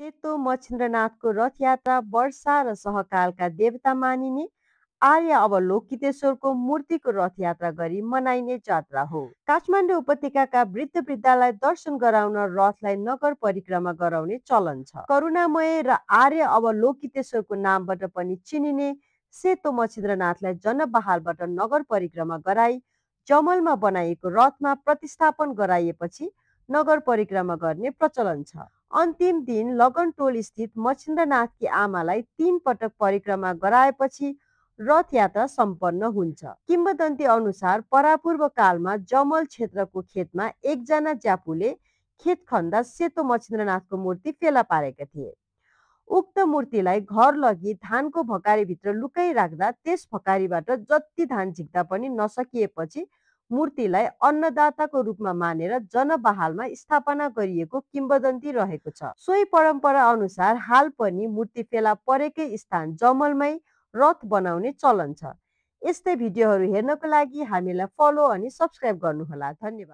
सेतो मच्छिन्द्रनाथको रथयात्रा वर्षा र सहकालका देवता मानिने आर्य अवलोकितेश्वरको मूर्तिको रथयात्रा गरी मनाइने जात्रा हो। काठमाडौँ उपत्यकाका वृद्ध वृद्धालाई दर्शन गराउन रथलाई नगर परिक्रमा गराउने चलन छ। करुणामय र आर्य अवलोकितेश्वरको नामबाट पनि चिनिने सेतो मच्छिन्द्रनाथलाई जनबहालबाट नगर परिक्रमा गराई जमलमा बनाइएको रथमा प्रतिस्थापन गराइएपछि नगर परिक्रमा गर्ने प्रचलन छ। अन्तिम दिन लगनटोल स्थित मच्छिन्द्रनाथकी आमालाई 3 पटक परिक्रमा गराएपछि रथ यात्रा सम्पन्न हुन्छ। किंवदन्ती अनुसार परापूर्व कालमा जमल क्षेत्रको खेतमा एकजना ज्यापुले खेत खन्दा सेतो मच्छिन्द्रनाथको मूर्ति फेला पारेका थिए। उक्त मूर्तिलाई घर लगी धानको भकारीभित्र लुकाइ राख्दा त्यस भकारीबाट जति धान झिक्दा पनि नसकिएपछि मूर्तिलाई अन्नदाताको रूपमा मानेर जनबहालमा स्थापना गरिएको किंवदन्ती रहेको छ। सोही परम्परा अनुसार हाल पनि मूर्ति फेला परेकै स्थान जमलमै रथ बनाउने चलन छ। यस्तै भिडियोहरू हेर्नको लागि हामीलाई फलो अनि सब्स्क्राइब गर्नुहोला। धन्यवाद।